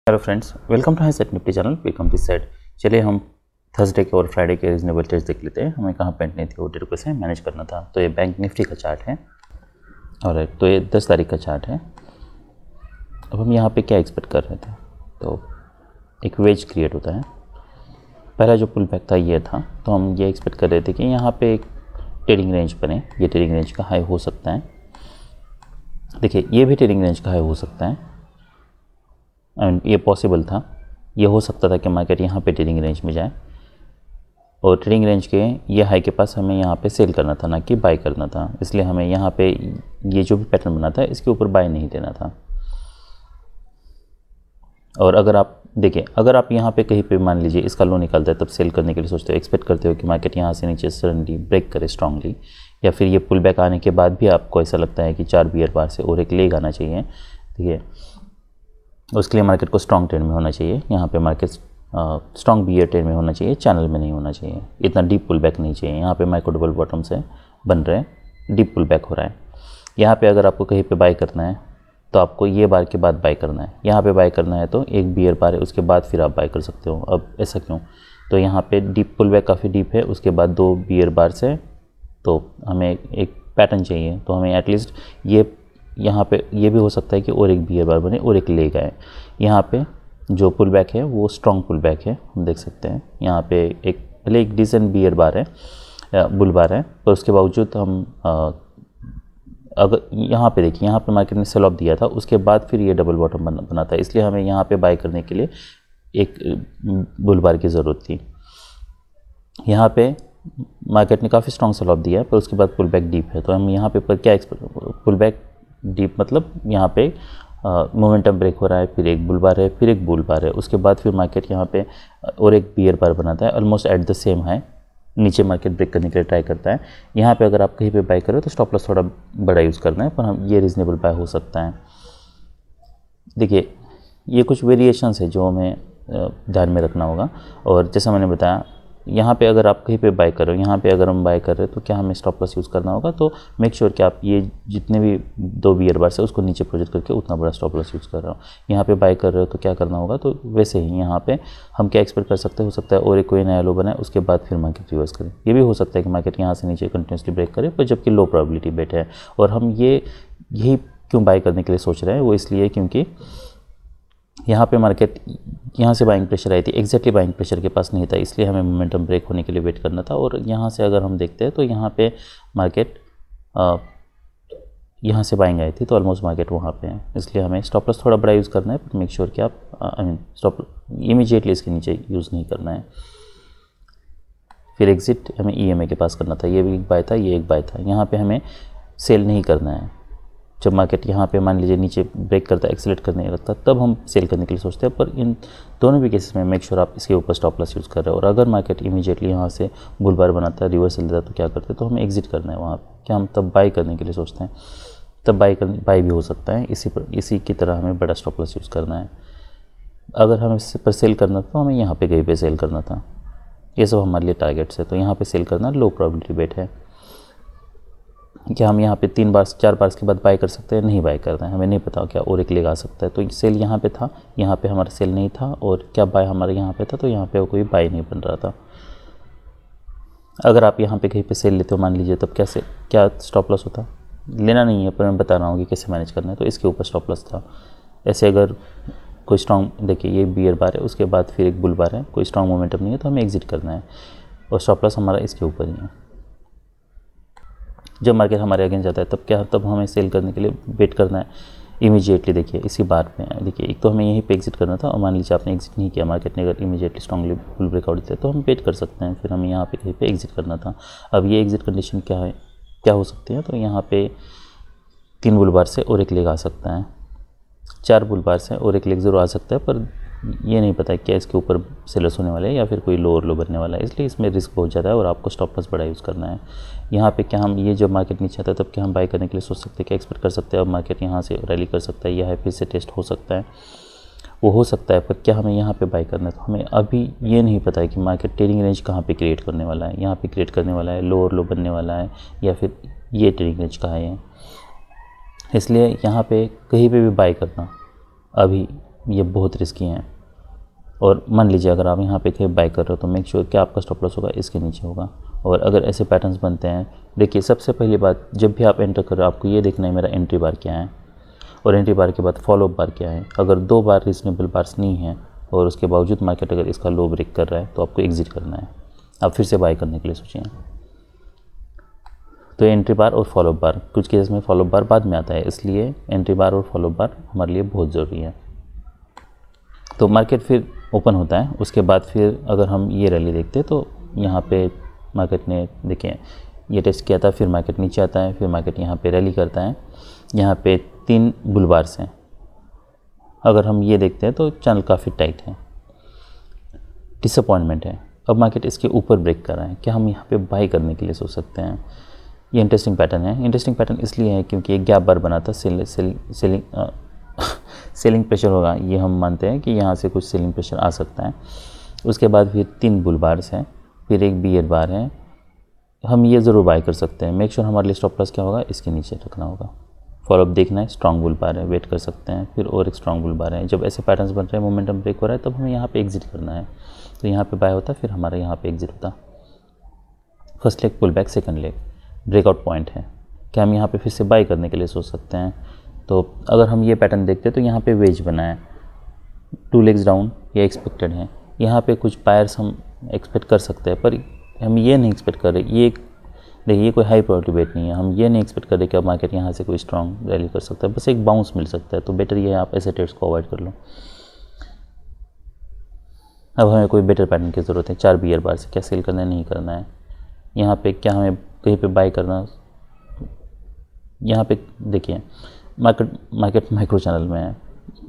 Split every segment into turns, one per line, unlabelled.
Hello friends, welcome to high set Nifty channel. Welcome this side. चलिए हम Thursday के और फ्राइडे के रीजनेबल ट्रेड्स देख लेते हैं। हमें कहाँ पेंट नहीं थी, वो डेट को से मैनेज करना था। तो ये बैंक निफ्टी का चार्ट है और तो ये 10 तारीख का चार्ट है। अब हम यहाँ पे क्या एक्सपेक्ट कर रहे थे, तो एक वेज क्रिएट होता है। पहला जो पुल बैक था ये था, तो हम ये एक्सपेक्ट कर रहे थे कि यहाँ पे एक ट्रेडिंग रेंज बने। ये ट्रेडिंग रेंज का हाई हो सकता है। देखिए, ये भी ट्रेडिंग रेंज का हाई हो सकता है एंड ये पॉसिबल था। ये हो सकता था कि मार्केट यहाँ पे ट्रेडिंग रेंज में जाए और ट्रेडिंग रेंज के ये हाई के पास हमें यहाँ पे सेल करना था, ना कि बाय करना था। इसलिए हमें यहाँ पे ये जो भी पैटर्न बना था इसके ऊपर बाय नहीं देना था। और अगर आप देखिए, अगर आप यहाँ पे कहीं पे मान लीजिए इसका लो निकलता है, तब सेल करने के लिए सोचते हो, एक्सपेक्ट करते हो कि मार्केट यहाँ से नीचे सडनली ब्रेक करे स्ट्रांगली, या फिर ये पुल बैक आने के बाद भी आपको ऐसा लगता है कि 4 बियर बार से और एक लेग आना चाहिए, ठीक है, उसके लिए मार्केट को स्ट्रॉन्ग ट्रेंड में होना चाहिए। यहाँ पे मार्केट स्ट्रॉन्ग बियर ट्रेंड में होना चाहिए, चैनल में नहीं होना चाहिए। इतना डीप पुल बैक नहीं चाहिए। यहाँ पे माइक्रो डबल बॉटम से बन रहे हैं, डीप पुल बैक हो रहा है। यहाँ पे अगर आपको कहीं पे बाय करना है तो आपको ये बार के बाद बाय करना है। यहाँ पे बाय करना है तो एक बियर बार है, उसके बाद फिर आप बाय कर सकते हो। अब ऐसा क्यों? तो यहाँ पे डीप पुल बैक काफ़ी डीप है, उसके बाद 2 बियर बार से, तो हमें एक पैटर्न चाहिए। तो हमें एटलीस्ट ये यहाँ पे ये भी हो सकता है कि और एक बियर बार बने और एक लेग आए। यहाँ पे जो पुल बैक है वो स्ट्रॉन्ग पुल बैक है, हम देख सकते हैं। यहाँ पे एक भले एक डिसेंट बियर बार है, बुल बार है, पर उसके बावजूद हम अगर यहाँ पे देखिए, यहाँ पे मार्केट ने सेल ऑफ दिया था, उसके बाद फिर ये डबल बॉटम बना था। इसलिए हमें यहाँ पे बाय करने के लिए एक बुल बार की ज़रूरत थी। यहाँ पे मार्केट ने काफ़ी स्ट्रॉन्ग सेल ऑफ दिया है, पर उसके बाद पुल बैक डीप है। तो हम यहाँ पे पर क्या पुल बैक डीप मतलब यहाँ पे मोमेंटम ब्रेक हो रहा है, फिर एक बुल बार है, फिर एक बुल बार है, उसके बाद फिर मार्केट यहाँ पे और एक बियर बार बनाता है almost at the same high. नीचे मार्केट ब्रेक करने के लिए ट्राई करता है। यहाँ पे अगर आप कहीं पे बाय करो तो स्टॉप लॉस थोड़ा बड़ा यूज़ करना है, पर हम ये रीजनेबल बाय हो सकता है। देखिए, ये कुछ वेरिएशंस है जो हमें ध्यान में रखना होगा। और जैसा मैंने बताया, यहाँ पे अगर आप कहीं पे बाय कर रहे हो, यहाँ पे अगर हम बाय कर रहे हो तो क्या हमें स्टॉप लॉस यूज़ करना होगा। तो मेक श्योर कि आप ये जितने भी 2 बियर बार से उसको नीचे प्रोजेक्ट करके उतना बड़ा स्टॉप लॉस यूज़ कर रहे हो। यहाँ पे बाय कर रहे हो तो क्या करना होगा, तो वैसे ही यहाँ पे हम क्या एक्सपेक्ट कर सकते हो सकता है और एक कोई नया लो बनाए, उसके बाद फिर मार्केट रिवर्स करे। ये भी हो सकता है कि मार्केट यहाँ से नीचे कंटिन्यूसली ब्रेक करे, पर जबकि लो प्रोबेबिलिटी बेट है। और हम यही क्यों बाय करने के लिए सोच रहे हैं, वो इसलिए क्योंकि यहाँ पे मार्केट यहाँ से बाइंग प्रेशर आई थी, एग्जैक्टली बाइंग प्रेशर के पास नहीं था, इसलिए हमें मोमेंटम ब्रेक होने के लिए वेट करना था। और यहाँ से अगर हम देखते हैं तो यहाँ पे मार्केट यहाँ से बाइंग आई थी, तो ऑलमोस्ट मार्केट वहाँ पे है। इसलिए हमें स्टॉप लॉस थोड़ा बड़ा यूज़ करना है, पर मेक श्योर कि आप स्टॉप इमीडिएटली इसके नीचे यूज़ नहीं करना है। फिर एग्जिट हमें EMA के पास करना था। ये भी एक बाय था, ये एक बाय था। यहाँ पर हमें सेल नहीं करना है। जब मार्केट यहाँ पे मान लीजिए नीचे ब्रेक करता है, एक्सीलेट करने लगता है, तब हम सेल करने के लिए सोचते हैं। पर इन दोनों भी केसेस में मेक श्योर आप इसके ऊपर स्टॉप लॉस यूज़ कर रहे हो। और अगर मार्केट इमीडिएटली यहाँ से बुल बार बनाता है, रिवर्सल देता है, तो क्या करते हैं, तो हमें एग्जिट करना है वहाँ पे। क्या हम तब बाय करने के लिए सोचते हैं, तब बाय भी हो सकता है। इसी की तरह हमें बड़ा स्टॉप लॉस यूज़ करना है। अगर हमें इस पर सेल करना था तो हमें यहाँ पर कहीं पर सेल करना था। ये सब हमारे लिए टारगेट्स है। तो यहाँ पर सेल करना लो प्रोबेबिलिटी बेट है। क्या हम यहाँ पे 3 बार 4 बार के बाद बाय कर सकते हैं? नहीं बाय करना है, हमें नहीं पता क्या और एक लेग आ सकता है। तो सेल यहाँ पे था, यहाँ पे हमारा सेल नहीं था, और क्या बाय हमारे यहाँ पे था, तो यहाँ पे कोई बाय नहीं बन रहा था। अगर आप यहाँ पे कहीं पे सेल लेते हो मान लीजिए, तब क्या स्टॉप लॉस होता? लेना नहीं है, पर मैं बता रहा हूँ कि कैसे मैनेज करना है। तो इसके ऊपर स्टॉप लॉस था। ऐसे अगर कोई स्ट्रॉन्ग, देखिए ये बियर बार है, उसके बाद फिर एक बुल बार है, कोई स्ट्रॉन्ग मोमेंटम नहीं है, तो हमें एग्जिट करना है और स्टॉप लॉस हमारा इसके ऊपर ही है। जब मार्केट हमारे अगेंस्ट जाता है तब हमें सेल करने के लिए वेट करना है इमीडिएटली। देखिए इसी बार में देखिए, एक तो हमें यहीं पे एग्जिट करना था, और मान लीजिए आपने एग्जिट नहीं किया, मार्केट ने अगर इमीडिएटली स्ट्रांगली फुल ब्रेकआउट दिया तो हम वेट कर सकते हैं। फिर हमें यहाँ पे कहीं पे एग्जिट करना था। अब ये एग्जिट कंडीशन क्या हो सकती है, तो यहाँ पे 3 बुल बार से और एक लेग आ सकता है, 4 बुल बार से और एक लेग ज़रूर आ सकता है, पर ये नहीं पता है क्या इसके ऊपर सेलर्स होने वाले हैं या फिर कोई लो और लो बनने वाला है। इसलिए इसमें रिस्क बहुत ज़्यादा है और आपको स्टॉप लॉस बड़ा यूज़ करना है। यहाँ पे क्या हम ये जब मार्केट नीचे आता है तब क्या हम बाय करने के लिए सोच सकते हैं, क्या एक्सपेक्ट कर सकते हैं अब मार्केट यहाँ से रैली कर सकता है, यह है फिर से टेस्ट हो सकता है, वो हो सकता है। पर क्या हमें यहाँ पे बाय करना है, तो हमें अभी ये नहीं पता है कि मार्केट ट्रेडिंग रेंज कहाँ पे क्रिएट करने वाला है। यहाँ पे क्रिएट करने वाला है, लो और लो बनने वाला है, या फिर ये ट्रेडिंग रेंज कहाँ है। इसलिए यहाँ पे कहीं पे भी बाय करना अभी ये बहुत रिस्की हैं। और मान लीजिए अगर आप यहाँ पे थे बाय कर रहे हो तो मेक श्योर कि आपका स्टॉप लॉस होगा इसके नीचे होगा। और अगर ऐसे पैटर्न्स बनते हैं, देखिए सबसे पहली बात, जब भी आप एंटर कर रहे हो आपको ये देखना है मेरा एंट्री बार क्या है और एंट्री बार के बाद फॉलो अप बार क्या है। अगर 2 बार रीजनेबल बार्स नहीं है और उसके बावजूद मार्केट अगर इसका लो ब्रेक कर रहा है तो आपको एग्जिट करना है। आप फिर से बाय करने के लिए सोचिए। तो एंट्री बार और फॉलो अप बार, कुछ केस में फॉलो अप बार बाद में आता है, इसलिए एंट्री बार और फॉलो अप बार हमारे लिए बहुत ज़रूरी है। तो मार्केट फिर ओपन होता है, उसके बाद फिर अगर हम ये रैली देखते हैं तो यहाँ पे मार्केट ने देखिए ये टेस्ट किया था, फिर मार्केट नीचे आता है, फिर मार्केट यहाँ पे रैली करता है। यहाँ पे 3 बुल बार्स हैं। अगर हम ये देखते हैं तो चैनल काफ़ी टाइट है, डिसअपॉइंटमेंट है। अब मार्केट इसके ऊपर ब्रेक कर रहा है, क्या हम यहाँ पे बाई करने के लिए सोच सकते हैं? ये इंटरेस्टिंग पैटर्न है। इंटरेस्टिंग पैटर्न इसलिए है क्योंकि एक गैप बार बना था, सेलिंग प्रेशर होगा, ये हम मानते हैं कि यहाँ से कुछ सेलिंग प्रेशर आ सकता है। उसके बाद फिर 3 बुल बार्स हैं, फिर एक बियर बार है। हम ये ज़रूर बाय कर सकते हैं। मेक श्योर हमारे लिए स्टॉप लॉस क्या होगा, इसके नीचे रखना होगा। फॉलोअप देखना है, स्ट्रॉन्ग बुल बार है, वेट कर सकते हैं, फिर और एक स्ट्रॉन्ग बुल बार है। जब ऐसे पैटर्न्स बन रहे हैं, मोमेंटम ब्रेक हो रहा है, तब हमें यहाँ पे एग्जिट करना है। तो यहाँ पे बाय होता है, फिर हमारा यहाँ पे एग्जिट होता। First leg pull back, second leg breakout point है। क्या हम यहाँ पे फिर से बाय करने के लिए सोच सकते हैं? तो अगर हम ये पैटर्न देखते हैं तो यहाँ पे वेज बना है, 2 लेग्स डाउन, ये एक्सपेक्टेड है। यहाँ पे कुछ बायर्स हम एक्सपेक्ट कर सकते हैं, पर हम ये नहीं एक्सपेक्ट कर रहे। ये देखिए ये कोई हाई प्रायोरिटी वेट नहीं है। हम ये नहीं एक्सपेक्ट कर रहे कि अब मार्केट यहाँ से कोई स्ट्रॉन्ग रैली कर सकता है, बस एक बाउंस मिल सकता है। तो बेटर ये है आप ऐसे ट्रेड्स को अवॉइड कर लो। अब हमें कोई बेटर पैटर्न की ज़रूरत है। 4 बियर बार से क्या सेल करना है, नहीं करना है। यहाँ पे क्या हमें कहीं पे बाय करना, यहाँ पे देखिए मार्केट माइक्रो चैनल में है,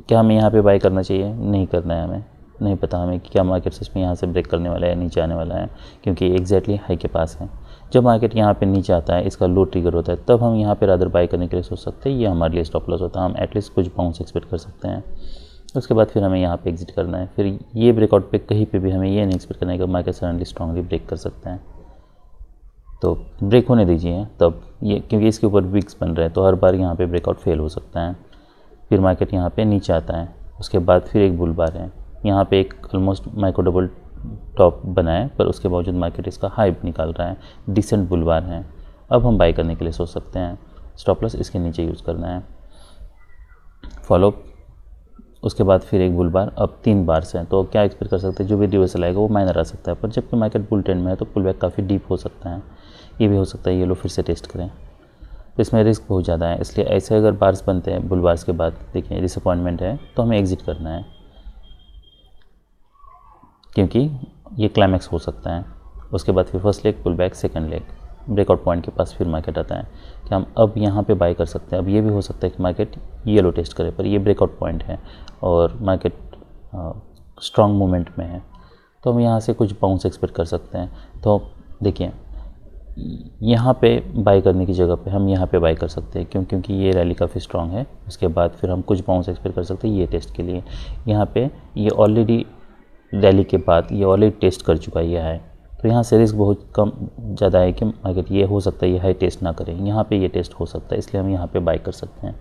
क्या हमें यहाँ पे बाय करना चाहिए? नहीं करना है। हमें नहीं पता हमें कि क्या मार्केट सच में यहाँ से ब्रेक करने वाला है, नीचे आने वाला है, क्योंकि एग्जैक्टली हाई के पास है। जब मार्केट यहाँ पे नीचे आता है, इसका लो ट्रिगर होता है, तब हम यहाँ पे रादर बाय करने के लिए सोच सकते हैं। ये हमारे लिए स्टॉप लॉस होता है। हम एटलीस्ट कुछ बाउंस एक्सपेक्ट कर सकते हैं। उसके बाद फिर हमें यहाँ पे एग्जिट करना है। फिर ये ब्रेकआउट पे कहीं पे भी हमें ये नहीं एक्सपेक्ट करना है कि मार्केट सडनली स्ट्रांगली ब्रेक कर सकते हैं। तो ब्रेक होने दीजिए तब ये, क्योंकि इसके ऊपर वीक्स बन रहे हैं, तो हर बार यहाँ पे ब्रेकआउट फेल हो सकता है। फिर मार्केट यहाँ पे नीचे आता है, उसके बाद फिर एक बुल बार है। यहाँ पे एक ऑलमोस्ट माइक्रो डबल टॉप बना है, पर उसके बावजूद मार्केट इसका हाई निकाल रहा है, डिसेंट बुल बार है। अब हम बाय करने के लिए सोच सकते हैं। स्टॉप लॉस इसके नीचे यूज़ करना है। फॉलो, उसके बाद फिर एक बुल बार। अब 3 बार्स हैं, तो क्या एक्सपेक्ट कर सकते हैं? जो भी रिवर्सल आएगा वो माइनर आ सकता है, पर जबकि मार्केट बुल ट्रेंड में है तो पुल बैक काफ़ी डीप हो सकता है। ये भी हो सकता है ये लो फिर से टेस्ट करें, तो इसमें रिस्क बहुत ज़्यादा है। इसलिए ऐसे अगर बार्स बनते हैं बुल बार्स के बाद, देखिए डिसअपॉइंटमेंट है, तो हमें एग्जिट करना है, क्योंकि ये क्लाइमैक्स हो सकता है। उसके बाद फिर first leg pull back, second leg breakout point के पास फिर मार्केट आता है। कि हम अब यहाँ पे बाय कर सकते हैं। अब ये भी हो सकता है कि मार्केट ये लो टेस्ट करे, पर ये ब्रेकआउट पॉइंट है और मार्केट स्ट्रॉन्ग मूवमेंट में है, तो हम यहाँ से कुछ बाउंस एक्सपेक्ट कर सकते हैं। तो देखिए यहाँ पे बाय करने की जगह पे हम यहाँ पे बाय कर सकते हैं, क्योंकि ये रैली काफ़ी स्ट्रॉन्ग है। उसके बाद फिर हम कुछ बाउंस एक्सपेक्ट कर सकते हैं ये टेस्ट के लिए। यहाँ पे ये ऑलरेडी रैली के बाद ये ऑलरेडी टेस्ट कर चुका है ये हाई, तो यहाँ से रिस्क बहुत कम ज़्यादा है कि मार्केट ये हो सकता है ये हाई टेस्ट ना करें। यहाँ पे ये टेस्ट हो सकता है, इसलिए हम यहाँ पे बाय कर सकते हैं।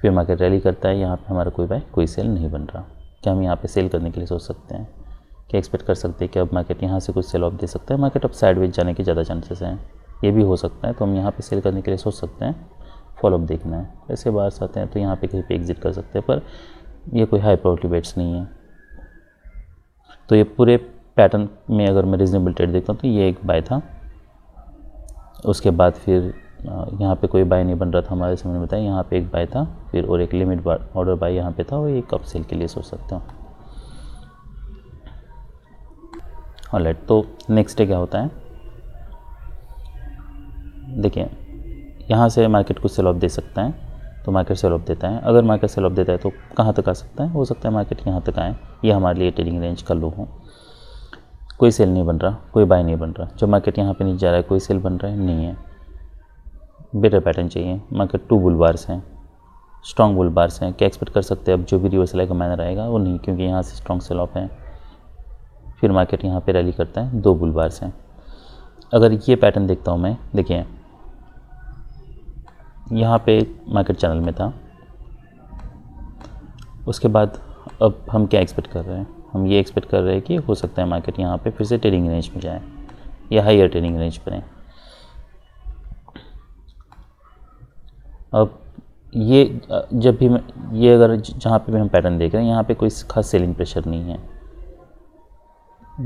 फिर मार्केट रैली करता है, यहाँ पे हमारा कोई बाय कोई सेल नहीं बन रहा। क्या हम यहाँ पे सेल करने के लिए सोच सकते हैं? क्या एक्सपेक्ट कर सकते हैं कि अब मार्केट यहाँ से कुछ सेल ऑफ दे सकता है? मार्केट अब साइडवेज जाने के ज़्यादा चांसेस हैं, ये भी हो सकता है। तो हम यहाँ पे सेल करने के लिए सोच सकते हैं। फॉलोअप देखना है, ऐसे बाहर आते हैं तो यहाँ पे कहीं पे एग्जिट कर सकते हैं, पर ये कोई हाई प्रायोरिटी बेट्स नहीं है। तो ये पूरे पैटर्न में अगर मैं रीजनेबल ट्रेड देखता हूँ तो ये एक बाय था। उसके बाद फिर यहाँ पे कोई बाय नहीं बन रहा था हमारे समझ में बताया, यहाँ पे एक बाय था, फिर और एक लिमिट ऑर्डर बाय यहाँ पे था, और एक कप सेल के लिए सोच सकता हूँ। ऑलराइट, तो नेक्स्ट डे क्या होता है? देखिए यहाँ से मार्केट कुछ सेल ऑफ दे सकता है, तो मार्केट सेल ऑफ देता है। अगर मार्केट सेल ऑफ देता है तो कहाँ तक आ सकता है? हो सकता है मार्केट यहाँ तक आए, ये हमारे लिए ट्रेडिंग रेंज का लो हो। कोई सेल नहीं बन रहा, कोई बाय नहीं बन रहा। जब मार्केट यहाँ पे नीचे जा रहा है, कोई सेल बन रहा है नहीं है। बेटर पैटर्न चाहिए। मार्केट 2 बुल बार्स हैं, स्ट्रॉन्ग बुल बार्स हैं। क्या एक्सपेक्ट कर सकते हैं? अब जो भी रिवर्सल आएगा माइनर आएगा वो नहीं, क्योंकि यहाँ से स्ट्रॉन्ग सेल ऑफ है। फिर मार्केट यहाँ पे रैली करता है, 2 बुल बार्स हैं। अगर ये पैटर्न देखता हूँ मैं, देखिए यहाँ पे मार्केट चैनल में था, उसके बाद अब हम क्या एक्सपेक्ट कर रहे हैं, हम ये एक्सपेक्ट कर रहे हैं कि हो सकता है मार्केट यहाँ पे फिर से ट्रेडिंग रेंज में जाए या हायर ट्रेडिंग रेंज बने। अब ये जब भी ये अगर जहाँ पे भी हम पैटर्न देख रहे हैं यहाँ पे कोई खास सेलिंग प्रेशर नहीं है।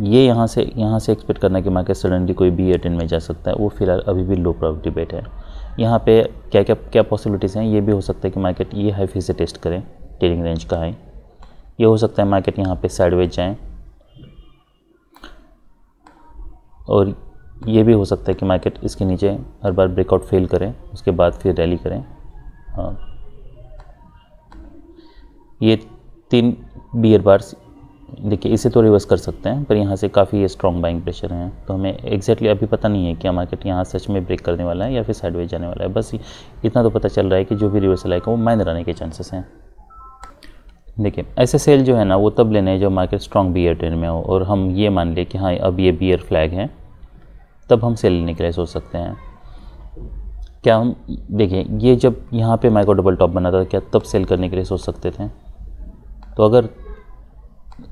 ये यहाँ से एक्सपेक्ट करना कि मार्केट सडनली कोई B18 में जा सकता है, वो फिलहाल अभी भी लो प्रोबेबिलिटी बेट है। यहाँ पे क्या पॉसिबिलिटीज़ हैं, ये भी हो सकता है कि मार्केट ये हाई फिर से टेस्ट करें ट्रेडिंग रेंज का हाई। ये हो सकता है मार्केट यहाँ पे साइडवेज जाएं, और ये भी हो सकता है कि मार्केट इसके नीचे हर बार ब्रेकआउट फेल करें, उसके बाद फिर रैली करें। हाँ, ये 3 बियर बार्स देखिए, इसे तो रिवर्स कर सकते हैं, पर यहाँ से काफ़ी स्ट्रॉन्ग बाइंग प्रेशर है। तो हमें एग्जैक्टली अभी पता नहीं है कि मार्केट यहाँ सच में ब्रेक करने वाला है या फिर साइडवेज जाने वाला है। बस इतना तो पता चल रहा है कि जो भी रिवर्सल आएगा वो माइनर आने के चांसेस हैं। देखिए, ऐसे सेल जो है ना वो तब लेने हैं जब मार्केट स्ट्रॉन्ग बियर ट्रेंड में हो और हम ये मान लें कि हाँ अब ये बियर फ्लैग है, तब हम सेल लेने के लिए सोच सकते हैं। क्या हम देखिए, ये जब यहाँ पे माइक्रो डबल टॉप बना था, क्या तब सेल करने के लिए सोच सकते थे? तो अगर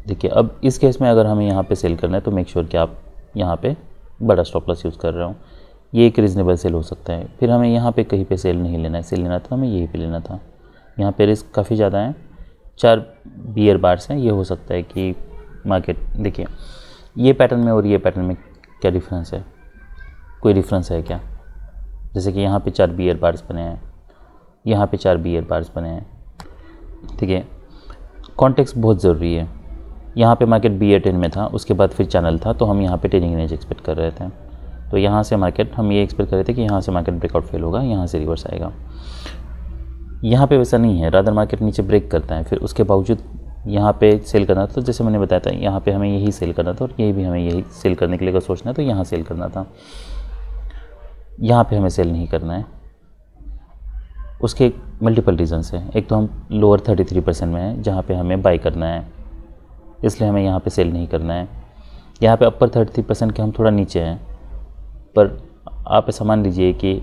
देखिए, अब इस केस में अगर हमें यहाँ पे सेल करना है तो मेक श्योर कि आप यहाँ पे बड़ा स्टॉप लॉस यूज़ कर रहे हो। ये एक रीज़नेबल सेल हो सकता है। फिर हमें यहाँ पे कहीं पे सेल नहीं लेना है, सेल लेना था हमें यहीं पे लेना था। यहाँ पे रिस्क काफ़ी ज़्यादा है, 4 बियर बार्स हैं। ये हो सकता है कि मार्केट देखिए, ये पैटर्न में और ये पैटर्न में क्या डिफरेंस है, कोई डिफरेंस है क्या? जैसे कि यहाँ पे 4 बियर बार्स बने हैं, यहाँ पे 4 बियर बार्स बने हैं। ठीक है, कॉन्टेक्स्ट बहुत ज़रूरी है। यहाँ पे मार्केट B18 में था, उसके बाद फिर चैनल था, तो हम यहाँ पे ट्रेडिंग रेंज एक्सपेक्ट कर रहे थे। तो यहाँ से मार्केट हम ये एक्सपेक्ट कर रहे थे कि यहाँ से मार्केट ब्रेकआउट फेल होगा, यहाँ से रिवर्स आएगा। यहाँ पे वैसा नहीं है, रादर मार्केट नीचे ब्रेक करता है, फिर उसके बावजूद यहाँ पे सेल करना था। तो जैसे मैंने बताया था, यहाँ पे हमें यही सेल करना था और यही भी हमें यही सेल करने के लिए अगर सोचना है तो यहाँ सेल करना था। यहाँ पे हमें सेल नहीं करना है। उसके मल्टीपल रीजंस हैं। एक तो हम लोअर 33% में हैं जहाँ पे हमें बाई करना है, इसलिए हमें यहाँ पे सेल नहीं करना है। यहाँ पे अपर 33% के हम थोड़ा नीचे हैं, पर आप ऐसा मान लीजिए कि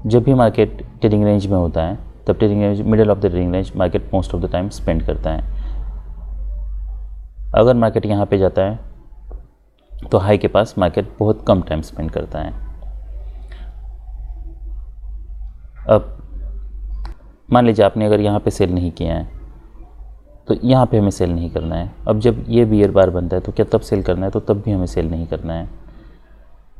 जब भी मार्केट ट्रेडिंग रेंज में होता है तब trading range, middle of the trading range market most of the time spend करता है। अगर मार्केट यहाँ पे जाता है तो हाई के पास मार्केट बहुत कम टाइम स्पेंड करता है। अब मान लीजिए आपने अगर यहाँ पे सेल नहीं किया है तो यहाँ पे हमें सेल नहीं करना है। अब जब ये बियर बार बनता है तो क्या तब सेल करना है? तो तब भी हमें सेल नहीं करना है।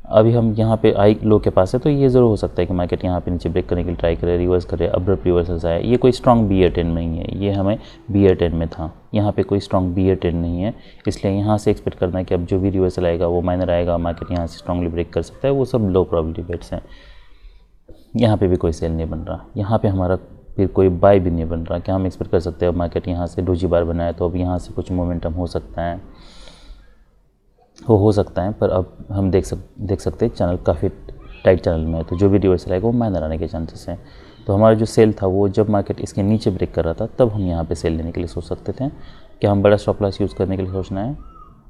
अभी हम यहाँ पे हाई लो के पास है, तो ये ज़रूर हो सकता है कि मार्केट यहाँ पे नीचे ब्रेक करने के लिए ट्राई करे, रिवर्स करे, अब्रप्ट रिवर्सल्स आए। ये कोई स्ट्रॉन्ग B18 नहीं है, ये हमें B18 में था, यहाँ पे कोई स्ट्रॉन्ग B18 नहीं है। इसलिए यहाँ से एक्सपेक्ट करना है कि अब जो भी रिवर्सल आएगा वो माइनर आएगा, मार्केट यहाँ से स्ट्रांगली ब्रेक कर सकता है, वो सब लो प्रोबेबिलिटी बेट्स हैं। यहाँ पे भी कोई सेल नहीं बन रहा, यहाँ पे हमारा फिर कोई बाय भी नहीं बन रहा। क्या हम एक्सपेक्ट कर सकते हैं अब मार्केट यहाँ से डोजी बार बनाए तो अब यहाँ से कुछ मोमेंटम हो सकता है, वो हो सकता है, पर अब हम देख सकते हैं चैनल काफ़ी टाइट चैनल में है, तो जो भी रिवर्सल आएगा वो माइनर आने के चांसेस हैं। तो हमारा जो सेल था वो जब मार्केट इसके नीचे ब्रेक कर रहा था तब हम यहाँ पे सेल लेने के लिए सोच सकते थे कि हम बड़ा स्टॉप लॉस यूज़ करने के लिए सोचना है,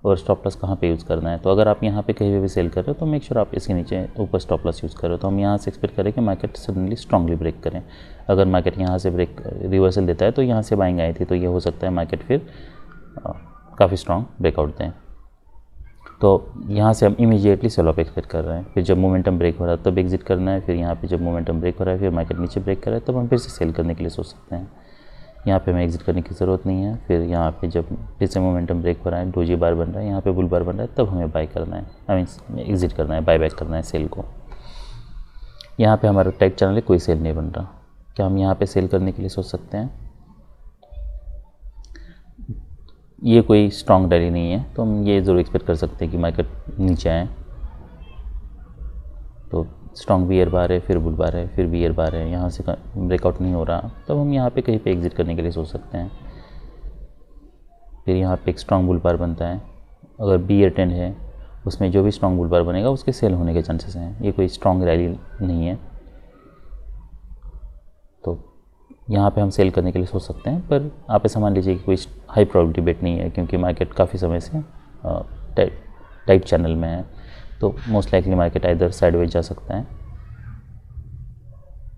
और स्टॉप लॉस कहाँ पे यूज़ करना है। तो अगर आप यहाँ पे कहीं पे भी सेल कर रहे हो तो मेक श्योर आप इसके नीचे ऊपर स्टॉप लॉस यूज़ कर रहे हो। तो हम यहाँ से एक्सपेक्ट करें कि मार्केट सडनली स्ट्रांगली ब्रेक करें। अगर मार्केट यहाँ से ब्रेक रिवर्सल देता है तो यहाँ से बाइंग आई थी, तो ये हो सकता है मार्केट फिर काफ़ी स्ट्रॉन्ग ब्रेकआउट दें। तो यहाँ से हम इमीडिएटली सेल ऑफ एक्सपेक्ट कर रहे हैं। फिर जब मोमेंटम ब्रेक हो रहा है तब एग्जिट करना है। फिर यहाँ पे जब मोमेंटम ब्रेक हो रहा है फिर मार्केट नीचे ब्रेक कर रहा है तब हम फिर से सेल करने के लिए सोच सकते हैं। यहाँ पे हमें एग्जिट करने की ज़रूरत नहीं है। फिर यहाँ पे जब फिर से मोमेंटम ब्रेक हो रहा है, डोजी बार बन रहा है, यहाँ पे बुल बार बन रहा है, तब हमें बाय करना है, आई मीन एग्जिट करना है, बाय बैक करना है सेल को। यहाँ पे हमारा टाइट चैनल है, कोई सेल नहीं बन रहा। क्या हम यहाँ पे सेल करने के लिए सोच सकते हैं? ये कोई स्ट्रॉन्ग रैली नहीं है, तो हम ये ज़रूर एक्सपेक्ट कर सकते हैं कि मार्केट नीचे आए तो स्ट्रॉन्ग बियर बार है, फिर बुल बार है, फिर बियर बार है, यहाँ से ब्रेकआउट नहीं हो रहा, तब हम यहाँ पे कहीं पे एग्जिट करने के लिए सोच सकते हैं। फिर यहाँ पे एक स्ट्रॉन्ग बुल बार बनता है, अगर B18 है उसमें जो भी स्ट्रॉन्ग बुल बार बनेगा उसके सेल होने के चांसेस हैं। ये कोई स्ट्रॉन्ग रैली नहीं है, तो यहाँ पे हम सेल करने के लिए सोच सकते हैं। पर आप ऐसा मान लीजिए कि कोई हाई प्रोबेबिलिटी बेट नहीं है, क्योंकि मार्केट काफ़ी समय से टाइट चैनल में है, तो मोस्ट लाइकली मार्केट इधर साइडवेज जा सकता है।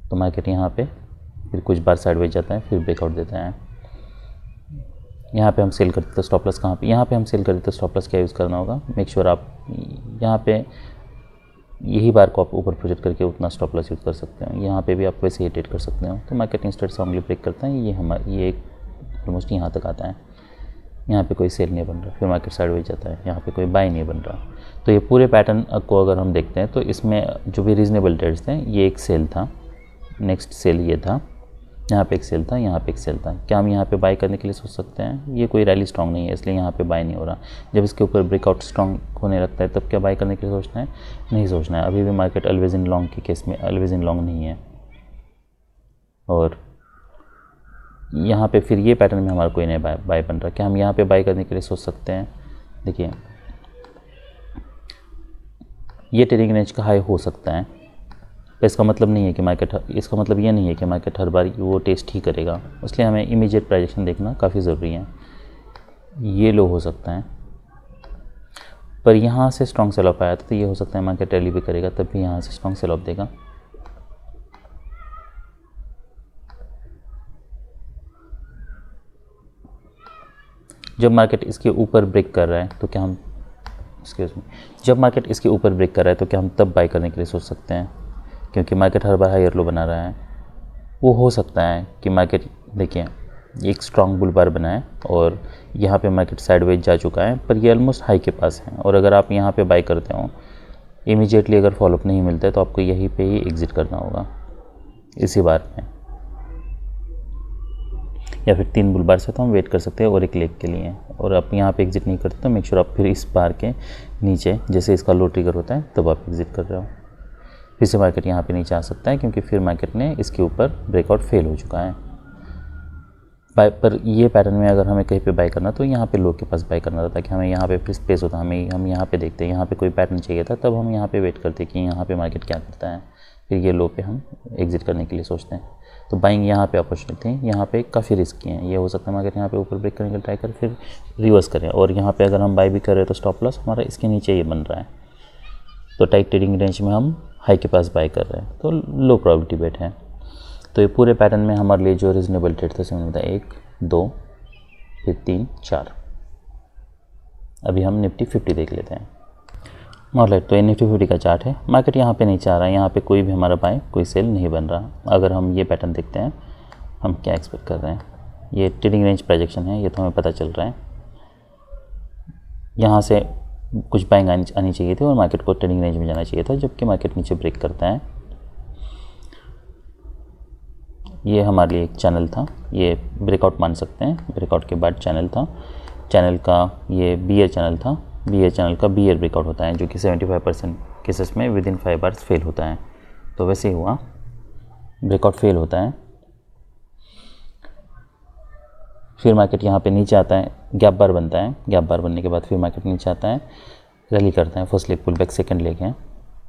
तो मार्केट यहाँ पे फिर कुछ बार साइडवेज जाता है, फिर ब्रेकआउट देता है। यहाँ पे हम सेल करते तो स्टॉप लॉस कहाँ पे, यहाँ पे हम सेल करते तो स्टॉप लॉस क्या यूज़ करना होगा, मेक श्योर आप यहाँ पे यही बार को आप ऊपर प्रोजेक्ट करके उतना स्टॉप लॉस यूज़ कर सकते हो। यहाँ पे भी आप वैसे ही ट्रेड कर सकते हो। तो मार्केट इंस्टेंट स्ट्रांगली ब्रेक करता है, ये एक ऑलमोस्ट यहाँ तक आता है, यहाँ पे कोई सेल नहीं बन रहा, फिर मार्केट साइडवेज जाता है, यहाँ पे कोई बाय नहीं बन रहा। तो ये पूरे पैटर्न को अगर हम देखते हैं तो इसमें जो भी रीजनेबल ट्रेड्स थे, ये एक सेल था, नेक्स्ट सेल ये था, यहाँ पे एक सेल था, यहाँ पे एक सेल था। क्या हम यहाँ पे बाय करने के लिए सोच सकते हैं? ये कोई रैली स्ट्रांग नहीं है इसलिए यहाँ पे बाय नहीं हो रहा। जब इसके ऊपर ब्रेकआउट स्ट्रांग होने लगता है तब क्या बाय करने के लिए सोचना है? नहीं सोचना है। अभी भी मार्केट ऑलवेज इन लॉन्ग के केस में ऑलवेज इन लॉन्ग नहीं है। और यहाँ पे फिर ये पैटर्न में हमारा कोई नहीं बाय बन रहा। क्या हम यहाँ पे बाय करने के लिए सोच सकते हैं? देखिए ये ट्रेडिंग रेंज का हाई हो सकता है, तो इसका मतलब नहीं है कि मार्केट, इसका मतलब ये नहीं है कि मार्केट हर बार वो टेस्ट ही करेगा, इसलिए हमें इमीडिएट प्राइजेक्शन देखना काफ़ी ज़रूरी है। ये लो हो सकता है, पर यहाँ से स्ट्रॉन्ग सेल ऑफ आया था तो ये हो सकता है मार्केट रैली भी करेगा, तब भी यहाँ से स्ट्रॉन्ग सेल ऑफ देगा। जब मार्केट इसके ऊपर ब्रेक कर रहा है तो क्या हम जब मार्केट इसके ऊपर ब्रेक कर रहा है तो क्या हम तब बाय करने के लिए सोच सकते हैं? क्योंकि मार्केट हर बार हायर लो बना रहा है। वो हो सकता है कि मार्केट देखिए एक स्ट्रॉन्ग बुल बार बना है और यहाँ पे मार्केट साइडवेज जा चुका है, पर ये ऑलमोस्ट हाई के पास है, और अगर आप यहाँ पे बाय करते हो इमीडिएटली अगर फॉलोअप नहीं मिलता है तो आपको यहीं पे ही एग्जिट करना होगा इसी बार में, या फिर 3 बुल बार से तो हम वेट कर सकते हैं और एक लेग के लिए। और आप यहाँ पे एग्जिट नहीं करते तो मेक श्योर आप फिर इस बार के नीचे जैसे इसका लो ट्रिगर होता है तब आप एग्जिट कर रहे हो। फिर से मार्केट यहाँ पे नीचे आ सकता है क्योंकि फिर मार्केट ने इसके ऊपर ब्रेकआउट फेल हो चुका है। पर ये पैटर्न में अगर हमें कहीं पे बाय करना तो यहाँ पे लो के पास बाय करना था ताकि हमें यहाँ पे फिर स्पेस होता, हम यहाँ पे देखते हैं यहाँ पे कोई पैटर्न चाहिए था, तब हम यहाँ पे वेट करते कि यहाँ पे मार्केट क्या करता है, फिर ये लो पे हम एग्जिट करने के लिए सोचते हैं। तो बाइंग यहाँ पे अपॉर्चुनिटी यहाँ पे काफ़ी रिस्की है। ये हो सकता है मार्केट यहाँ पे ऊपर ब्रेक करने के लिए ट्राई कर फिर रिवर्स करें, और यहाँ पे अगर हम बाय भी कर रहे हैं तो स्टॉप लॉस हमारा इसके नीचे ये बन रहा है, तो टाइट ट्रेडिंग रेंज में हम हाई के पास बाय कर रहे हैं तो लो प्रोबेबिलिटी बेट है। तो ये पूरे पैटर्न में हमारे लिए जो रीजनेबल ट्रेड था उसमें होता है 1 2 फिर 3 4। अभी हम निफ्टी 50 देख लेते हैं। ऑलराइट, तो ये निफ्टी 50 का चार्ट है। मार्केट यहाँ पे नहीं चाह रहा है, यहाँ पे कोई भी हमारा बाय कोई सेल नहीं बन रहा। अगर हम ये पैटर्न देखते हैं हम क्या एक्सपेक्ट कर रहे हैं, ये ट्रेडिंग रेंज प्रोजेक्शन है, ये तो हमें पता चल रहा है। यहाँ से कुछ बाइंग आनी चाहिए थी और मार्केट को ट्रेडिंग रेंज में जाना चाहिए था, जबकि मार्केट नीचे ब्रेक करता है। ये हमारे लिए एक चैनल था, ये ब्रेकआउट मान सकते हैं, ब्रेकआउट के बाद चैनल था, चैनल का ये बियर चैनल था। बियर चैनल का बियर ब्रेकआउट होता है जो कि 75% केसेस में विद इन 5 बार्स फेल होता है। तो वैसे ही हुआ, ब्रेकआउट फेल होता है, फिर मार्केट यहाँ पे नीचे आता है, गैप बार बनता है, गैप बार बनने के बाद फिर मार्केट नीचे आता है, रैली करता है, first leg pull back, second leg है।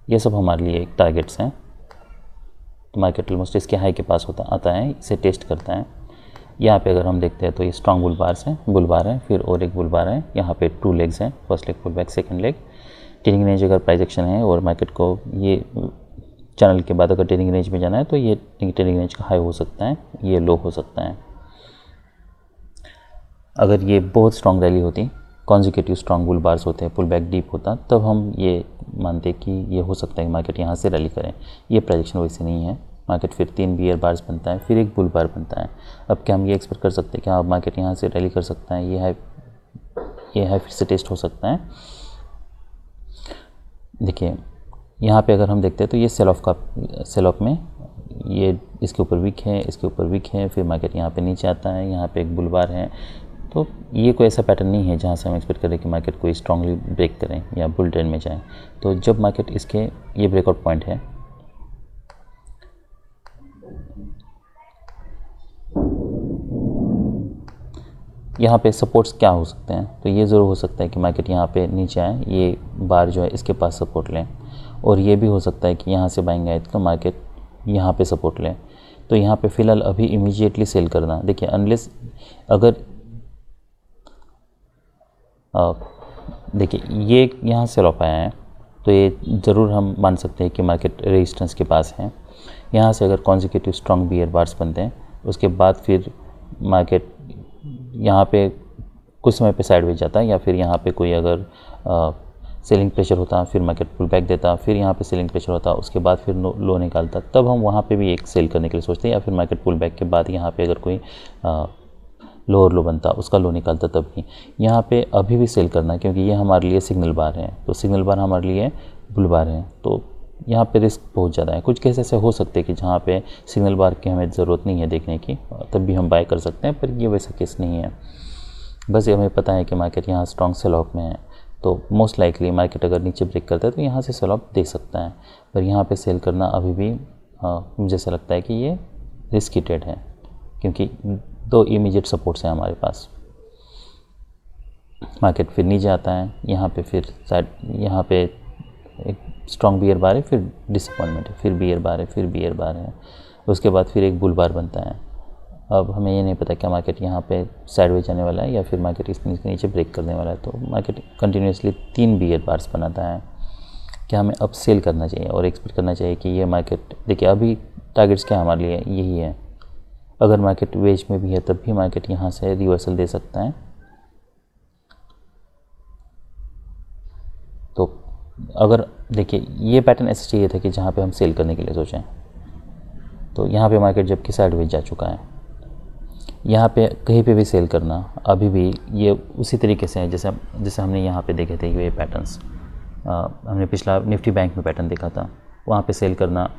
ये सब हमारे लिए टारगेट्स हैं। तो मार्केट ऑलमोस्ट इसके हाई के पास आता है, इसे टेस्ट करता है। यहाँ पे अगर हम देखते हैं तो ये स्ट्रॉन्ग बुल बार है, फिर और एक बुल बार है, यहाँ पे 2 लेग्स हैं, first leg pull back, second leg. Trading range अगर प्राइस एक्शन है और मार्केट को ये चैनल के बाद अगर ट्रेडिंग रेंज में जाना है तो ये ट्रेडिंग रेंज का हाई हो सकता है, ये लो हो सकता है। अगर ये बहुत स्ट्रॉन्ग रैली होती, कॉन्जिक्यूटिव स्ट्रॉन्ग बुल बार्स होते हैं, पुल बैक डीप होता, तब हम ये मानते कि ये हो सकता है कि मार्केट यहाँ से रैली करें। ये प्रेडिक्शन वैसे नहीं है। मार्केट फिर 3 बियर बार्स बनता है, फिर एक बुल बार बनता है। अब क्या हम ये एक्सपेक्ट कर सकते हैं कि हाँ मार्केट यहाँ से रैली कर सकता है, ये हाई फिर से टेस्ट हो सकता है। देखिए यहाँ पे अगर हम देखते हैं तो ये सेल ऑफ में ये इसके ऊपर वीक है, इसके ऊपर वीक है, फिर मार्केट यहाँ पे नीचे आता है, यहाँ पे एक बुल बार है। तो ये कोई ऐसा पैटर्न नहीं है जहाँ से हम एक्सपेक्ट करें कि मार्केट कोई स्ट्रांगली ब्रेक करें या बुल ट्रेंड में जाए। तो जब मार्केट इसके ये ब्रेकआउट पॉइंट है, यहाँ पे सपोर्ट्स क्या हो सकते हैं, तो ये ज़रूर हो सकता है कि मार्केट यहाँ पे नीचे आए, ये बार जो है इसके पास सपोर्ट लें, और ये भी हो सकता है कि यहाँ से बाइंग आए तो मार्केट यहाँ पे सपोर्ट लें। तो यहाँ पे फ़िलहाल अभी इमीडिएटली सेल करना, देखिए अनलेस अगर देखिए ये यहाँ सेल ऑफ आया है तो ये ज़रूर हम मान सकते हैं कि मार्केट रेजिस्टेंस के पास है। यहाँ से अगर कॉन्जिक्यूटिव स्ट्रॉन्ग बियर बार्स बनते हैं उसके बाद फिर मार्केट यहाँ पे कुछ समय पे साइडवेज जाता है, या फिर यहाँ पे कोई अगर सेलिंग प्रेशर होता, फिर मार्केट पुल बैक देता, फिर यहाँ पे सेलिंग प्रेशर होता, उसके बाद फिर लो निकालता, तब हम वहाँ पे भी एक सेल करने के लिए सोचते हैं, या फिर मार्केट पुल बैक के बाद यहाँ पे अगर कोई लोअर लो बनता, उसका लो निकालता, तब भी यहाँ पे अभी भी सेल करना, क्योंकि ये हमारे लिए सिग्नल बार है, तो सिग्नल बार हमारे लिए बुल बार है, तो यहाँ पे रिस्क बहुत ज़्यादा है। कुछ केस ऐसे हो सकते हैं कि जहाँ पे सिग्नल बार की हमें ज़रूरत नहीं है देखने की, तब भी हम बाय कर सकते हैं, पर ये वैसा केस नहीं है। बस ये हमें पता है कि मार्केट यहाँ स्ट्रॉन्ग सेल ऑफ में है, तो मोस्ट लाइकली मार्केट अगर नीचे ब्रेक करता है तो यहाँ से सेल ऑफ दे सकता है, पर यहाँ पे सेल करना अभी भी मुझे ऐसा लगता है कि ये रिस्की ट्रेड है, क्योंकि दो इमीडिएट सपोर्ट्स हैं हमारे पास। मार्केट फिर नीचे आता है, यहाँ पे फिर साइड, यहाँ पे एक स्ट्रॉन्ग बियर बार है, फिर डिसअपॉइंटमेंट है, फिर बियर बार है, फिर बियर बार है, उसके बाद फिर एक बुल बार बनता है। अब हमें ये नहीं पता क्या मार्केट यहाँ पे साइडवेज जाने वाला है या फिर मार्केट इसके नीचे ब्रेक करने वाला है, तो मार्केट कंटिन्यूसली 3 बियर बार्स बनाता है। क्या हमें अब सेल करना चाहिए और एक्सपेक्ट करना चाहिए कि ये मार्केट, देखिए अभी टारगेट्स क्या हमारे लिए यही है, अगर मार्केट वेज में भी है तब भी मार्केट यहाँ से रिवर्सल दे सकता है। तो अगर देखिए ये पैटर्न ऐसा चाहिए था कि जहाँ पे हम सेल करने के लिए सोचें, तो यहाँ पे मार्केट जबकि साइडवेज जा चुका है, यहाँ पे कहीं पे भी सेल करना अभी भी ये उसी तरीके से है जैसे हमने यहाँ पे देखे थे ये पैटर्न्स। हमने पिछला निफ्टी बैंक में पैटर्न देखा था, वहाँ पे सेल करना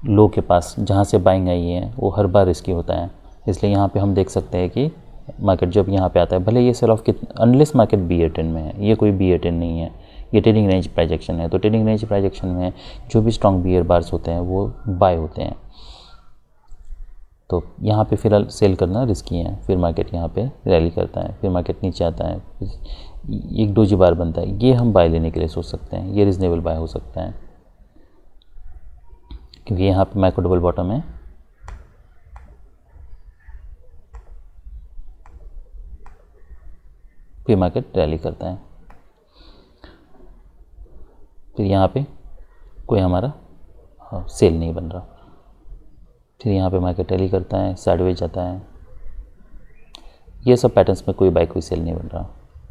लो के पास जहाँ से बाइंग आई है वो हर बार रिस्की होता है। इसलिए यहाँ पे हम देख सकते हैं कि मार्केट जब यहाँ पे आता है, भले ये cell of unless market BA10 में है, ये कोई BA10 नहीं है, ये ट्रेडिंग रेंज प्राइजेक्शन है, तो ट्रेडिंग रेंज प्राइजेक्शन में जो भी स्ट्रॉन्ग बियर बार्स होते हैं वो बाय होते हैं, तो यहाँ पे फिलहाल सेल करना रिस्की है। फिर मार्केट यहाँ पे रैली करता है, फिर मार्केट नीचे आता है, एक डोजी बार बनता है, ये हम बाय लेने के लिए सोच सकते हैं, ये रिजनेबल बाय हो सकता है, क्योंकि यहाँ पे मैक्रो डबल बॉटम है, फिर मार्केट रैली करता है, फिर यहाँ पे कोई हमारा सेल नहीं बन रहा, फिर यहाँ पे मार्केट रैली करता है, साइडवेज जाता है, ये सब पैटर्न्स में कोई बाय कोई सेल नहीं बन रहा।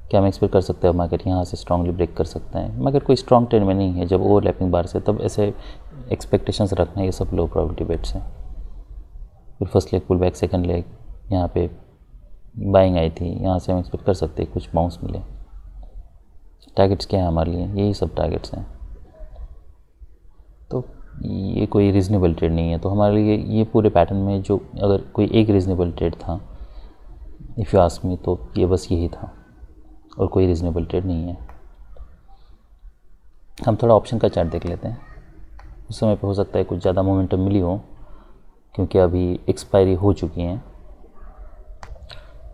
क्या हम एक्सपेक्ट कर सकते हैं मार्केट यहाँ से स्ट्रांगली ब्रेक कर सकता है? मार्केट कोई स्ट्रॉन्ग ट्रेंड में नहीं है, जब ओवरलैपिंग बार से, तब ऐसे एक्सपेक्टेशंस रखना ये सब लो प्रोबेबिलिटी बेट्स हैं। फिर first leg pull back, second leg यहाँ पे बाइंग आई थी, यहाँ से हम एक्सपेक्ट कर सकते हैं कुछ बाउंस मिले। टारगेट्स क्या है हमारे लिए? यही सब टारगेट्स हैं, तो ये कोई रीज़नेबल ट्रेड नहीं है। तो हमारे लिए ये पूरे पैटर्न में जो अगर कोई एक रीज़नेबल ट्रेड था, इफ़ यू आस्क मी, तो ये बस यही था और कोई रीज़नेबल ट्रेड नहीं है। हम थोड़ा ऑप्शन का चार्ट देख लेते हैं, उस समय पे हो सकता है कुछ ज़्यादा मोमेंटम मिली हो, क्योंकि अभी एक्सपायरी हो चुकी हैं।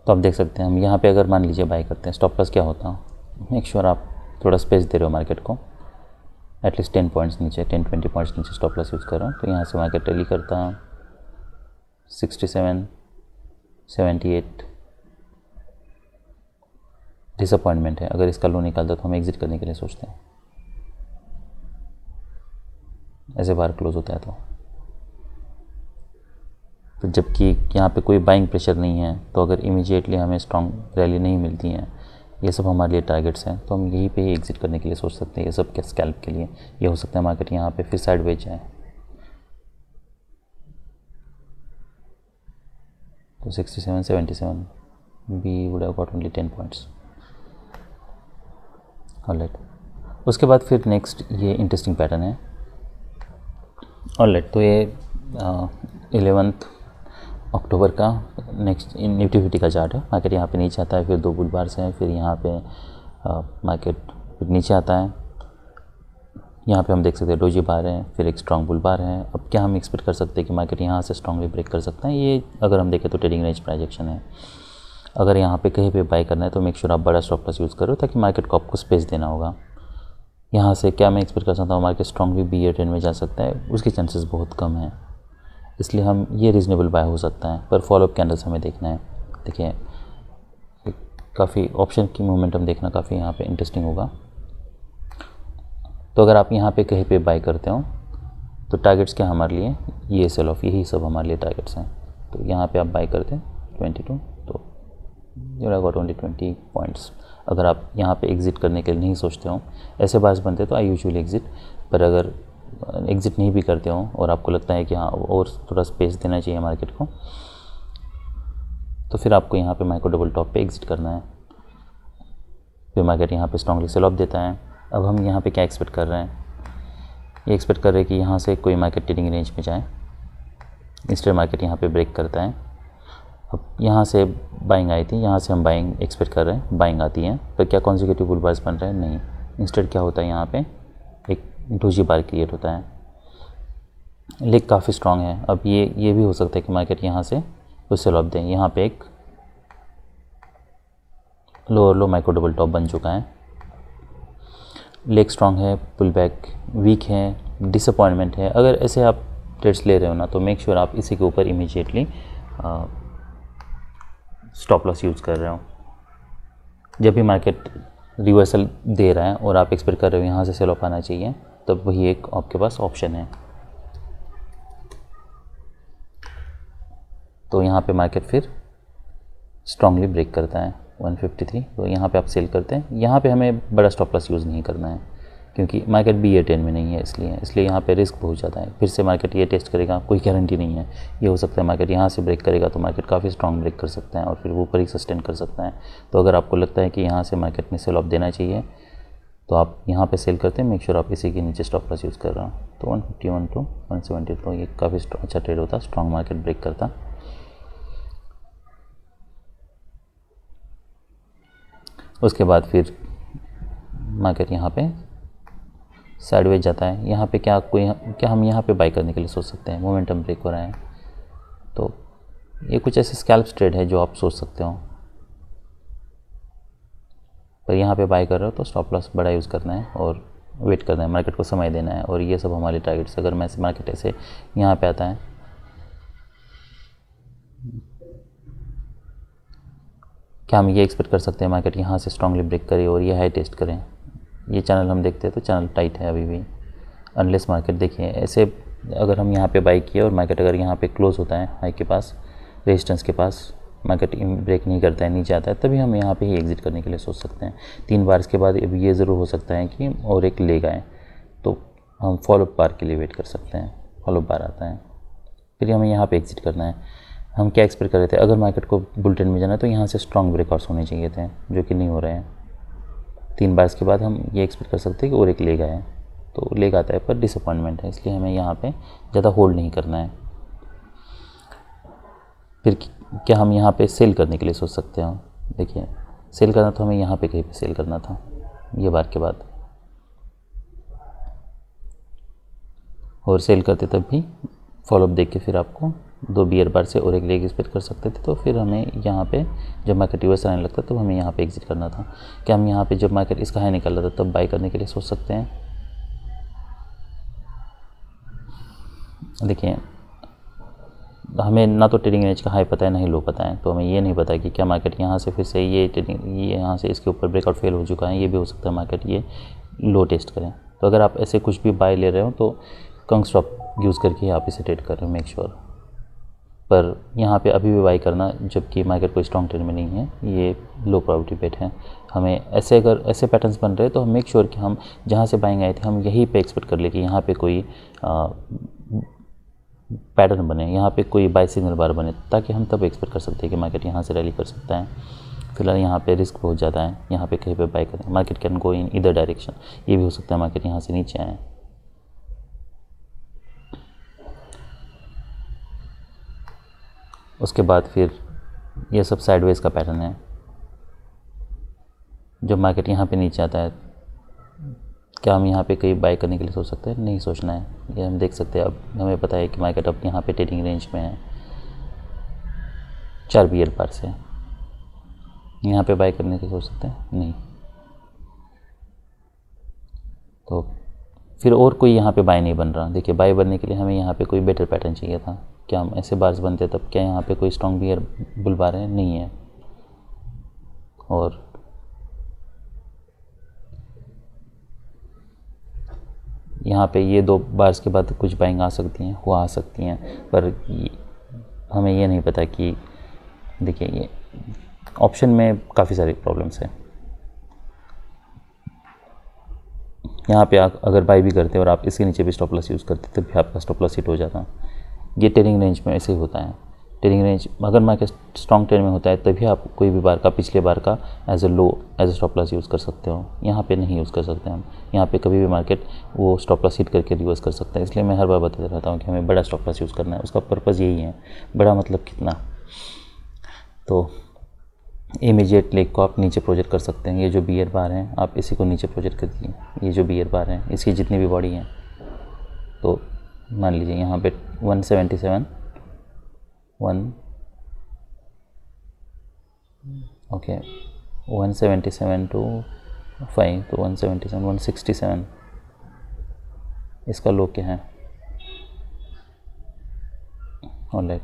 तो आप देख सकते हैं, हम यहाँ पे अगर मान लीजिए बाय करते हैं, स्टॉप लॉस क्या होता, मेक श्योर आप थोड़ा स्पेस दे रहे हो मार्केट को, एटलीस्ट 10 पॉइंट्स नीचे, 10-20 पॉइंट्स नीचे स्टॉप लॉस यूज़ कर रहा हूँ। तो यहाँ से मार्केट रैली करता 67, 78, डिसअपॉइंटमेंट है। अगर इसका लो निकालता तो हम एग्जिट करने के लिए सोचते हैं, ऐसे बार क्लोज होता है तो जबकि यहाँ पे कोई बाइंग प्रेशर नहीं है, तो अगर इमीडिएटली हमें स्ट्रॉन्ग रैली नहीं मिलती है, ये सब हमारे लिए टारगेट्स हैं, तो हम यहीं पे ही एग्जिट करने के लिए सोच सकते हैं। ये सब क्या स्कैल्प के लिए, ये हो सकता है मार्केट यहाँ पे फिर साइडवेज जाए, तो 67, 77 we would have got only 10 points. Alright, उसके बाद फिर नेक्स्ट ये इंटरेस्टिंग पैटर्न है। ऑलराइट, तो ये 11 अक्टूबर का नेक्स्ट निफ्टी 50 का चार्ट है। मार्केट यहाँ पे नीचे आता है, फिर 2 बुल बार्स हैं, फिर यहाँ पे मार्केट फिर नीचे आता है। यहाँ पे हम देख सकते हैं डोजी बार है, फिर एक स्ट्रॉन्ग बुल बार है। अब क्या हम एक्सपेक्ट कर सकते हैं कि मार्केट यहाँ से स्ट्रॉन्गली ब्रेक कर सकता है? ये अगर हम देखें तो ट्रेडिंग रेंज प्राइजेक्शन है। अगर यहाँ पे कहीं पे बाय करना है तो मेक श्योर आप बड़ा स्टॉप लॉस यूज़ करो, ताकि मार्केट को आपको स्पेस देना होगा। यहाँ से क्या मैं एक्सपेक्ट कर सकता हूँ, मार्केट स्ट्रॉन्गली BA10 में जा सकता है, उसके चांसेस बहुत कम हैं, इसलिए हम ये रीज़नेबल बाय हो सकता है। पर फॉलोअप कैंडल्स हमें देखना है। देखिए काफ़ी ऑप्शन की मोमेंटम देखना काफ़ी यहाँ पे इंटरेस्टिंग होगा। तो अगर आप यहाँ पे कहीं पे बाय करते हो तो टारगेट्स क्या हमारे लिए, ये सेल ऑफ, यही सब हमारे लिए टारगेट्स हैं। तो यहाँ पे आप बाय करते हैं 22, तो you have got only 20 points. अगर आप यहाँ पे एग्जिट करने के लिए नहीं सोचते हो, ऐसे बार्स बनते तो आई यूजुअली एग्जिट, पर अगर एग्जिट नहीं भी करते हो और आपको लगता है कि हाँ और थोड़ा स्पेस देना चाहिए मार्केट को, तो फिर आपको यहाँ पे माइक्रो डबल टॉप पे एग्जिट करना है। फिर मार्केट यहाँ पे स्ट्रांगली सेल ऑफ देता है। अब हम यहाँ पे क्या एक्सपेक्ट कर रहे हैं, ये एक्सपेक्ट कर रहे हैं कि यहाँ से कोई मार्केट ट्रेडिंग रेंज में जाए। इंस्टेड मार्केट यहाँ पे ब्रेक करता है। अब यहाँ से बाइंग आई थी, यहाँ से हम बाइंग एक्सपेक्ट कर रहे हैं, बाइंग आती है, पर क्या कॉन्जिक्यूटिव बुल बार्स बन रहे हैं? नहीं। इंस्टेड क्या होता है, यहाँ पे एक डोजी बार क्रिएट होता है। लेग काफ़ी स्ट्रांग है। अब ये भी हो सकता है कि मार्केट यहाँ से कुछ सेल ऑफ दें। यहाँ पे एक लोअर लो माइक्रो डबल टॉप बन चुका है। लेग स्ट्रांग है, पुल बैक वीक है, डिसअपॉइंटमेंट है। अगर ऐसे आप ट्रेड्स ले रहे हो ना, तो मेक श्योर आप इसी के ऊपर इमीडिएटली स्टॉप लॉस यूज़ कर रहे हो। जब भी मार्केट रिवर्सल दे रहा है और आप एक्सपेक्ट कर रहे हो यहाँ से सेल ऑफ आना चाहिए, तब वही एक आपके पास ऑप्शन है। तो यहाँ पे मार्केट फिर स्ट्रांगली ब्रेक करता है 153, तो यहाँ पे आप सेल करते हैं। यहाँ पे हमें बड़ा स्टॉप लॉस यूज़ नहीं करना है, क्योंकि मार्केट BA10 में नहीं है, इसलिए यहाँ पे रिस्क बहुत ज़्यादा है। फिर से मार्केट ये टेस्ट करेगा, कोई गारंटी नहीं है। ये हो सकता है मार्केट यहाँ से ब्रेक करेगा, तो मार्केट काफ़ी स्ट्रांग ब्रेक कर सकता है और फिर वो ऊपर ही सस्टेन कर सकता है। तो अगर आपको लगता है कि यहाँ से मार्केट में सेल ऑफ देना चाहिए, तो आप यहाँ पे सेल करते हैं। मेक श्योर आप इसी के नीचे स्टॉप लॉस यूज़ कर रहे हो। तो 151 टू 170, तो ये काफ़ी अच्छा ट्रेड होता, स्ट्रांग मार्केट ब्रेक करता। उसके बाद फिर मार्केट यहाँ पे साइडवेज जाता है। यहाँ पे क्या हम यहाँ पे बाई करने के लिए सोच सकते हैं? मोमेंटम ब्रेक हो रहा है, तो ये कुछ ऐसे स्कैल्प्स ट्रेड है जो आप सोच सकते हो। पर यहाँ पे बाई कर रहे हो तो स्टॉप लॉस बड़ा यूज़ करना है और वेट करना है, मार्केट को समय देना है। और ये सब हमारे टारगेट्स। अगर मार्केट ऐसे यहाँ पे आता है, क्या हम ये एक्सपेक्ट कर सकते हैं मार्केट यहाँ से स्ट्रांगली ब्रेक करे और ये हाई टेस्ट करें? ये चैनल हम देखते हैं तो चैनल टाइट है अभी भी, अनलेस मार्केट देखिए ऐसे अगर हम यहाँ पे बाई किया और मार्केट अगर यहाँ पे क्लोज होता है हाई के पास, रेजिस्टेंस के पास, मार्केट ब्रेक नहीं करता है, नीचे आता है, तभी हम यहाँ पे ही एग्जिट करने के लिए सोच सकते हैं। 3 बार के बाद अब ये ज़रूर हो सकता है कि और एक लेग आए, तो हम फॉलोअप बार के लिए वेट कर सकते हैं। फॉलोअप बार आता है, फिर हमें यहाँ पर एग्जिट करना है। हम क्या एक्सपेक्ट कर रहे थे, अगर मार्केट को बुल ट्रेंड में जाना है तो यहाँ से स्ट्रॉन्ग ब्रेकआउट्स होने चाहिए थे, जो कि नहीं हो रहे हैं। 3 बार के बाद हम ये एक्सपेक्ट कर सकते हैं कि और एक लेग आए, तो लेग आता है पर डिसअपॉइंटमेंट है, इसलिए हमें यहाँ पे ज़्यादा होल्ड नहीं करना है। फिर क्या हम यहाँ पे सेल करने के लिए सोच सकते हैं? देखिए सेल करना तो हमें यहाँ पे कहीं पे सेल करना था ये बार के बाद, और सेल करते तब भी फॉलोअप देख के फिर आपको 2 बियर बार से और एक लेग एक्सपेक्ट कर सकते थे। तो फिर हमें यहाँ पे जब मार्केट रिवर्स आने लगता तो हमें यहाँ पे एग्जिट करना था। क्या हम यहाँ पे जब मार्केट इसका हाई निकल रहा था तब बाई करने के लिए सोच सकते हैं? देखिए हमें ना तो ट्रेडिंग रेंज का हाई पता है ना ही लो पता है, तो हमें ये नहीं पता कि क्या मार्केट यहाँ से फिर से ये यहाँ से इसके ऊपर ब्रेकआउट फेल हो चुका है। ये भी हो सकता है मार्केट ये लो टेस्ट करें। तो अगर आप ऐसे कुछ भी बाय ले रहे हो तो कंग स्टॉप यूज़ करके आप इसे ट्रेड करें, मेक श्योर। पर यहाँ पे अभी भी बाई करना जबकि मार्केट कोई स्ट्रॉन्ग ट्रेड में नहीं है, ये लो प्रोबेबिलिटी बेट है। हमें ऐसे अगर ऐसे पैटर्न्स बन रहे हैं तो हम मेक श्योर कि हम जहाँ से बाइंग आए थे हम यहीं पे एक्सपेक्ट कर ले कि यहाँ पे कोई पैटर्न बने, यहाँ पे कोई बाई सिग्नल बार बने, ताकि हम तब एक्सपेक्ट कर सकते हैं कि मार्केट यहाँ से रैली कर सकता है। फिलहाल यहाँ पे रिस्क बहुत ज़्यादा है, यहाँ पे कहीं पे बाई करें, market can go in either direction. ये भी हो सकता है मार्केट यहाँ से नीचे आए। उसके बाद फिर ये सब साइडवेज का पैटर्न है। जब मार्केट यहाँ पे नीचे आता है, क्या हम यहाँ पे कहीं बाई करने के लिए सोच सकते हैं? नहीं सोचना है। ये हम देख सकते हैं, अब हमें पता है कि मार्केट अब यहाँ पे ट्रेडिंग रेंज में है 4 बियर बार से। यहाँ पे बाई करने के लिए सोच सकते हैं? नहीं। तो फिर और कोई यहाँ पे बाई नहीं बन रहा। देखिए बाई बनने के लिए हमें यहाँ पे कोई बेटर पैटर्न चाहिए था। क्या हम ऐसे बार्स बनते तब क्या यहाँ पे कोई स्ट्रॉन्ग बियर बुल बार है? नहीं है। और यहाँ पे ये 2 बार्स के बाद कुछ बाइंग आ सकती हैं, आ सकती हैं, पर हमें ये नहीं पता कि देखिए ये ऑप्शन में काफ़ी सारी प्रॉब्लम्स हैं। यहाँ पे आप अगर बाई भी करते हैं और आप इसके नीचे भी स्टॉप लॉस यूज़ करते तब भी आपका स्टॉप लॉस हिट हो जाता। ये ट्रेडिंग रेंज में ऐसे ही होता है। ट्रेडिंग रेंज अगर मार्केट स्ट्रॉन्ग ट्रेंड में होता है तभी आप कोई भी बार का पिछले बार का as a low as a stop loss use कर सकते हो। यहाँ पे नहीं यूज़ कर सकते हम। यहाँ पे कभी भी मार्केट वो स्टॉप लॉस हिट करके रिवर्स कर सकता है। इसलिए मैं हर बार बताता रहता हूँ कि हमें बड़ा स्टॉप लॉस यूज़ करना है। उसका पर्पज़ यही है। बड़ा मतलब कितना, तो इमीडिएट लेग को आप नीचे प्रोजेक्ट कर सकते हैं। ये जो बियर बार हैं आप इसी को नीचे प्रोजेक्ट कर दीजिए। ये जो बियर बार हैं इसकी जितनी भी बॉडी हैं, तो मान लीजिए यहाँ पे 177 ओके 177 टू 5, तो 177 167 इसका लो क्या है। ऑलराइट,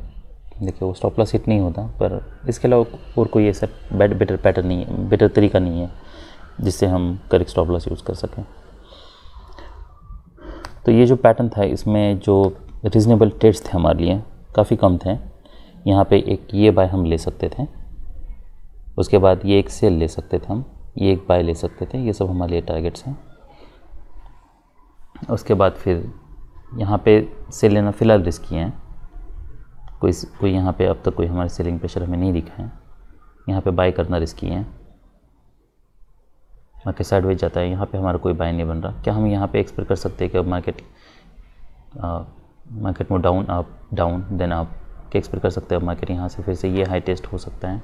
देखिए वो स्टॉप लॉस हिट नहीं होता, पर इसके अलावा और कोई ऐसा बेटर पैटर्न नहीं है, बेटर तरीका नहीं है जिससे हम करेक्ट स्टॉप लॉस यूज़ कर सकें। तो ये जो पैटर्न था इसमें जो रीज़नेबल ट्रेड्स थे हमारे लिए काफ़ी कम थे। यहाँ पे एक ये बाय हम ले सकते थे, उसके बाद ये एक सेल ले सकते थे हम, ये एक बाय ले सकते थे। ये सब हमारे लिए टारगेट्स हैं। उसके बाद फिर यहाँ पे सेल लेना फ़िलहाल रिस्की है। कोई यहाँ पे अब तक कोई हमारे सेलिंग प्रेशर हमें नहीं दिखा है। यहाँ पे बाय करना रिस्की है। मार्केट साइडवेज जाता है, यहाँ पे हमारा कोई बाय नहीं बन रहा। क्या हम यहाँ पे एक्सपेक्ट कर सकते हैं कि अब मार्केट में down up down then up, क्या एक्सपेक्ट कर सकते हैं अब मार्केट यहाँ से फिर से ये हाई टेस्ट हो सकता है।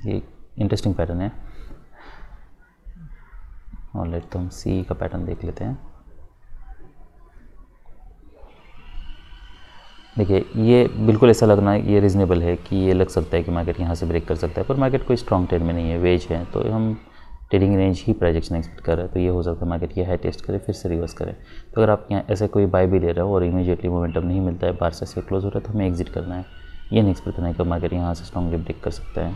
ये इंटरेस्टिंग पैटर्न है। ऑलराइट, तो हम सी का पैटर्न देख लेते हैं। देखिए ये बिल्कुल ऐसा लगना ये रीज़नेबल है कि ये लग सकता है कि मार्केट यहाँ से ब्रेक कर सकता है, पर मार्केट कोई स्ट्रॉन्ग ट्रेंड में नहीं है, वेज है। तो हम ट्रेडिंग रेंज ही प्रोजेक्शन एक्सपेक्ट कर रहे हैं। तो ये हो सकता है मार्केट ये हाई टेस्ट करे फिर से रिवर्स करे। तो अगर आप यहाँ ऐसे कोई बाय भी ले रहे हो और इमीडिएटली मोमेंटम नहीं मिलता है, बार से क्लोज हो रहा है, तो हमें एग्जिट करना है। ये नहीं एक्सपेक्ट करना है कि मार्केट यहाँ से स्ट्रॉन्गली ब्रेक कर सकता है।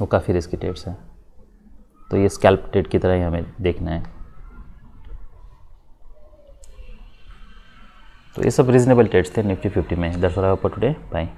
वो काफ़ी रिस्की ट्रेड्स है, तो ये स्कैल्प ट्रेड की तरह ही हमें देखना है। तो ये सब रीजनेबल ट्रेड्स थे निफ्टी 50 में। That's all for today, bye.